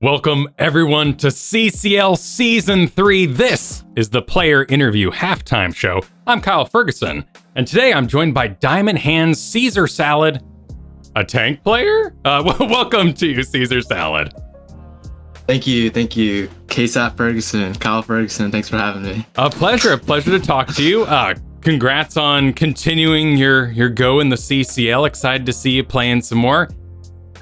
Welcome everyone to CCL Season 3. This is the Player Interview Halftime Show. I'm Kyle Fergusson, and today I'm joined by Diamond Hands Caesarsalad, a tank player? Welcome to you, Caesarsalad. Thank you. Kyle Fergusson, thanks for having me. A pleasure to talk to you. Congrats on continuing your go in the CCL. Excited to see you playing some more.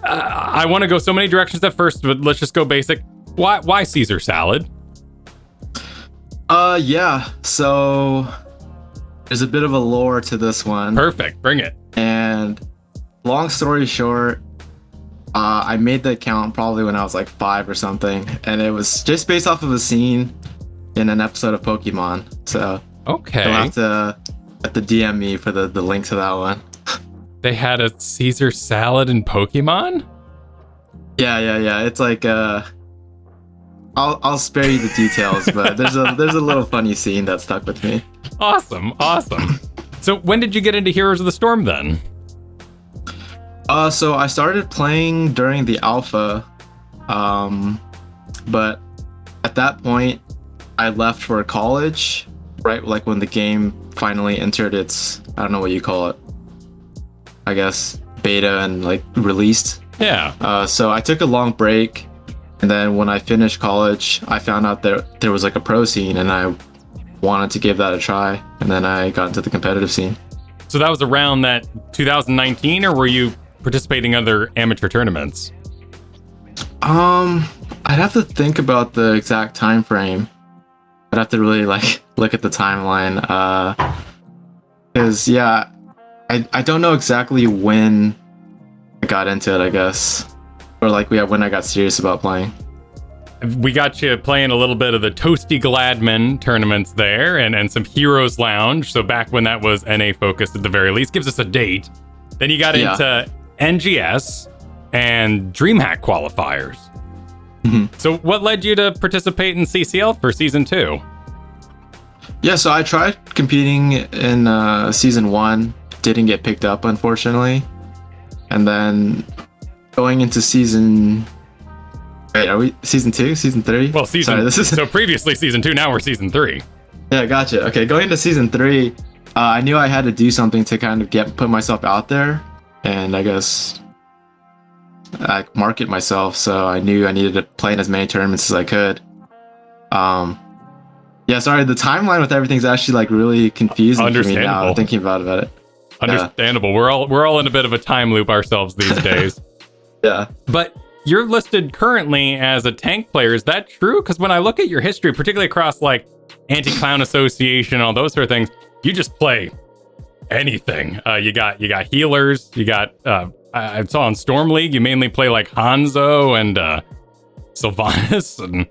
I want to go so many directions at first, but let's just go basic. Why Caesar salad? So there's a bit of a lore to this one. Perfect, bring it. And long story short, I made the account probably when I was like 5 or something, and it was just based off of a scene in an episode of Pokemon. So okay, you'll have to DM me for the link to that one. They had a Caesar salad in Pokemon? Yeah. It's like I'll spare you the details, but there's a little funny scene that stuck with me. Awesome. So when did you get into Heroes of the Storm then? So I started playing during the alpha, but at that point I left for college, right? Like when the game finally entered its, I don't know what you call it, I guess, beta and like released. Yeah. So I took a long break, and then when I finished college, I found out there was like a pro scene, and I wanted to give that a try, and then I got into the competitive scene. So that was around that 2019, or were you participating in other amateur tournaments? I'd have to think about the exact time frame. I'd have to really like look at the timeline, because I don't know exactly when I got into it, I guess. Or like when I got serious about playing. We got you playing a little bit of the Toasty Gladman tournaments there and some Heroes Lounge. So back when that was NA focused at the very least. Gives us a date. Then you got into NGS and DreamHack qualifiers. Mm-hmm. So what led you to participate in CCL for Season 2? Yeah, so I tried competing in Season 1. Didn't get picked up, unfortunately. And then going into Season... Wait, are we Season 2? Season 3? Well, so previously Season 2, now we're Season 3. Yeah, gotcha. Okay, going into Season 3, I knew I had to do something to kind of put myself out there, and I guess market myself, so I knew I needed to play in as many tournaments as I could. Sorry, the timeline with everything's actually like really confusing for me now, thinking about it. Understandable. We're all in a bit of a time loop ourselves these days. Yeah. But you're listed currently as a tank player. Is that true? Because when I look at your history, particularly across like Anti-Clown Association, all those sort of things, you just play anything. You got healers. You got I saw in Storm League you mainly play like Hanzo and Sylvanas and.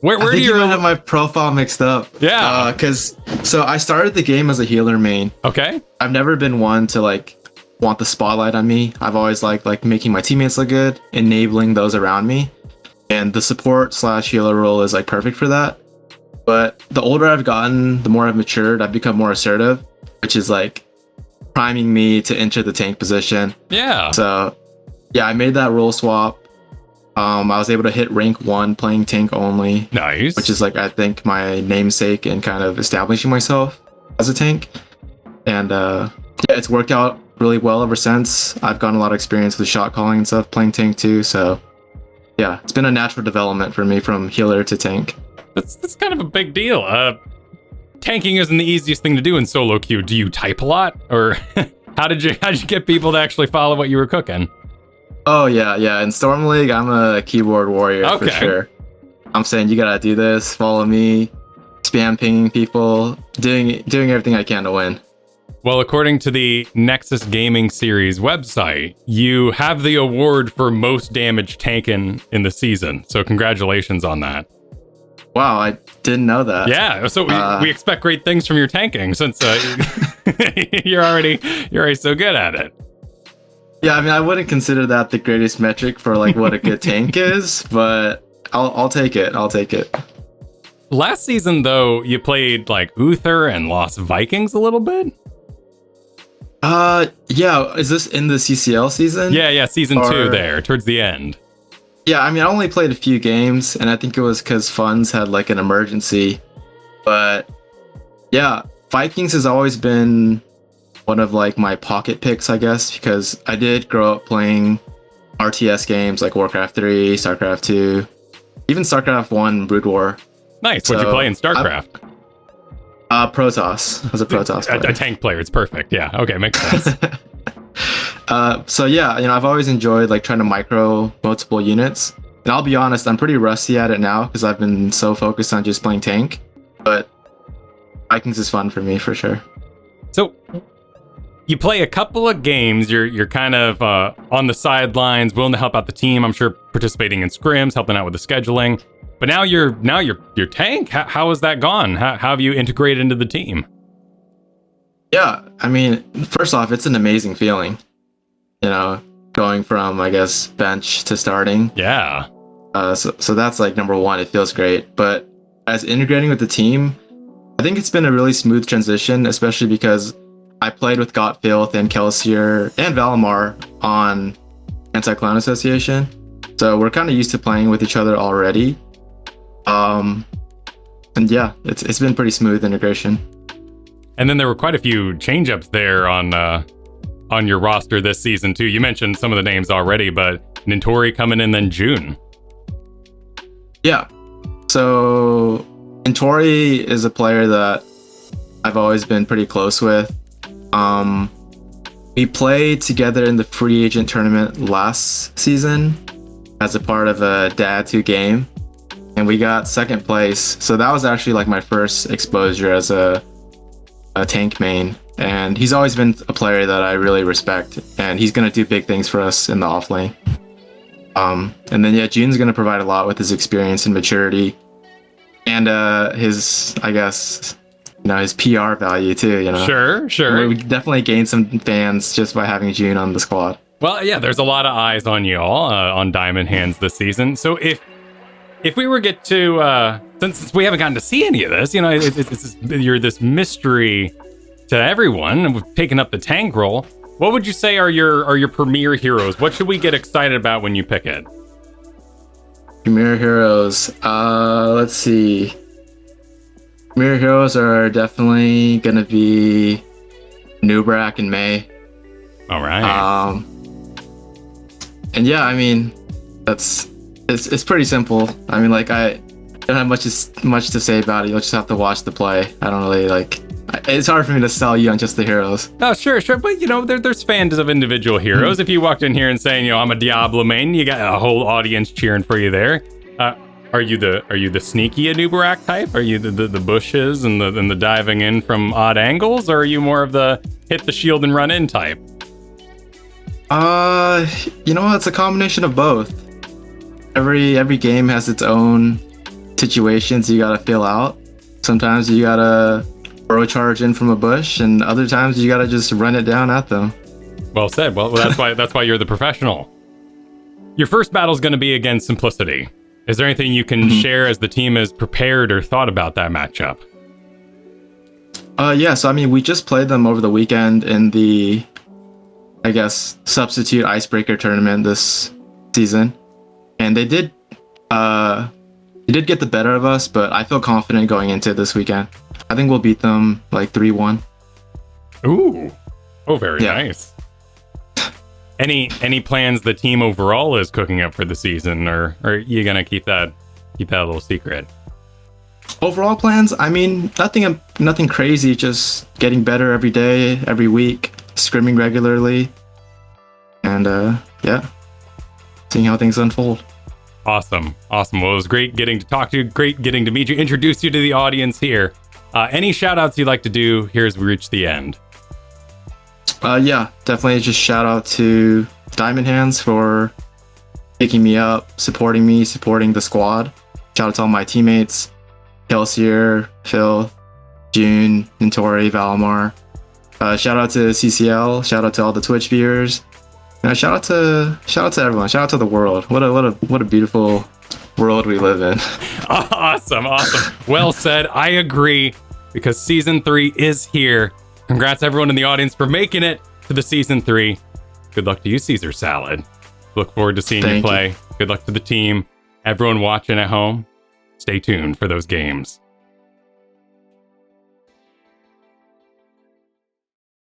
Where I think do you might have my profile mixed up? Yeah. So I started the game as a healer main. Okay. I've never been one to like want the spotlight on me. I've always liked making my teammates look good, enabling those around me, and the support/healer role is like perfect for that. But the older I've gotten, the more I've matured. I've become more assertive, which is like priming me to enter the tank position. Yeah. So yeah, I made that role swap. I was able to hit rank 1 playing tank only. Nice. Which is like, I think, my namesake in kind of establishing myself as a tank. And it's worked out really well ever since. I've gotten a lot of experience with shot calling and stuff, playing tank too. So yeah, it's been a natural development for me from healer to tank. That's kind of a big deal. Tanking isn't the easiest thing to do in solo queue. Do you type a lot? Or how did you get people to actually follow what you were cooking? Oh, yeah. In Storm League, I'm a keyboard warrior for sure. I'm saying you gotta do this, follow me, spam pinging people, doing everything I can to win. Well, according to the Nexus Gaming Series website, you have the award for most damage taken in the season. So congratulations on that. Wow, I didn't know that. Yeah, so we expect great things from your tanking since you're already so good at it. Yeah, I mean, I wouldn't consider that the greatest metric for like what a good tank is, but I'll take it. Last season, though, you played like Uther and lost Vikings a little bit. Yeah. Is this in the CCL season? Yeah. Season 2 there, towards the end. Yeah, I mean, I only played a few games, and I think it was because funds had like an emergency. But yeah, Vikings has always been one of like my pocket picks, I guess, because I did grow up playing RTS games like Warcraft 3, StarCraft 2, even StarCraft 1, Brood War. Nice. What'd you play in StarCraft? Protoss. I was a Protoss player. A tank player. It's perfect. Yeah. Okay, makes sense. So yeah, I've always enjoyed like trying to micro multiple units. And I'll be honest, I'm pretty rusty at it now because I've been so focused on just playing tank. But Vikings is fun for me for sure. So you play a couple of games. You're kind of on the sidelines, willing to help out the team. I'm sure participating in scrims, helping out with the scheduling. But now you're tank. How has that gone? How have you integrated into the team? Yeah, I mean, first off, it's an amazing feeling. Going from, I guess, bench to starting. Yeah. So that's like number one. It feels great. But as integrating with the team, I think it's been a really smooth transition, especially because I played with Gotfilth and Kelsier and Valimar on Anti-Clown Association. So we're kind of used to playing with each other already. And yeah, it's been pretty smooth integration. And then there were quite a few change-ups there on your roster this season too. You mentioned some of the names already, but Nintori coming in then June. Yeah. So Nintori is a player that I've always been pretty close with. We played together in the free agent tournament last season as a part of a Dad 2 game, and we got second place. So that was actually like my first exposure as a tank main. And he's always been a player that I really respect, and he's going to do big things for us in the off lane. And then yeah, June's going to provide a lot with his experience and maturity, and his, I guess, his PR value too. Sure. We definitely gained some fans just by having June on the squad. Well, yeah, there's a lot of eyes on you all on Diamond Hands this season. So if we were get to since we haven't gotten to see any of this, you're this mystery to everyone, and we've taken up the tank role. What would you say are your premier heroes? What should we get excited about when you pick it? Premier heroes. Let's see. Premier heroes are definitely gonna be Nubrak and May. All right. And yeah, I mean, it's pretty simple. I mean, like, I don't have much to say about it. You'll just have to watch the play. I don't really like. It's hard for me to sell you on just the heroes. Oh, sure. But there's fans of individual heroes. If you walked in here and saying, I'm a Diablo main, you got a whole audience cheering for you there. Are you the sneaky Anubarak type? Are you the bushes and the diving in from odd angles, or are you more of the hit the shield and run in type? It's a combination of both. Every game has its own situations you gotta fill out. Sometimes you gotta burrow charge in from a bush, and other times you gotta just run it down at them. Well said. Well, that's why you're the professional. Your first battle is going to be against Simplicity. Is there anything you can share as the team has prepared or thought about that matchup? Yeah. So I mean, we just played them over the weekend in the, I guess, substitute icebreaker tournament this season, and they did get the better of us, but I feel confident going into this weekend. I think we'll beat them like 3-1. Ooh. Oh, very nice. Any plans the team overall is cooking up for the season, or are you gonna keep that a little secret? Overall plans? I mean, nothing crazy, just getting better every day, every week, scrimming regularly, and seeing how things unfold. Awesome. Well, it was great getting to talk to you, great getting to meet you, introduce you to the audience here. Any shout outs you'd like to do here as we reach the end? Yeah, definitely just shout out to Diamond Hands for picking me up, supporting the squad. Shout out to all my teammates, Kelsier, Phil, June, Nintori, Valimar. Shout out to CCL, shout out to all the Twitch viewers. Shout out to everyone. Shout out to the world. What a beautiful world we live in. Awesome. Well said. I agree, because season 3 is here. Congrats everyone in the audience for making it to the season 3. Good luck to you, Caesar Salad. Look forward to seeing you Thank play. Good luck to the team. Everyone watching at home, stay tuned for those games.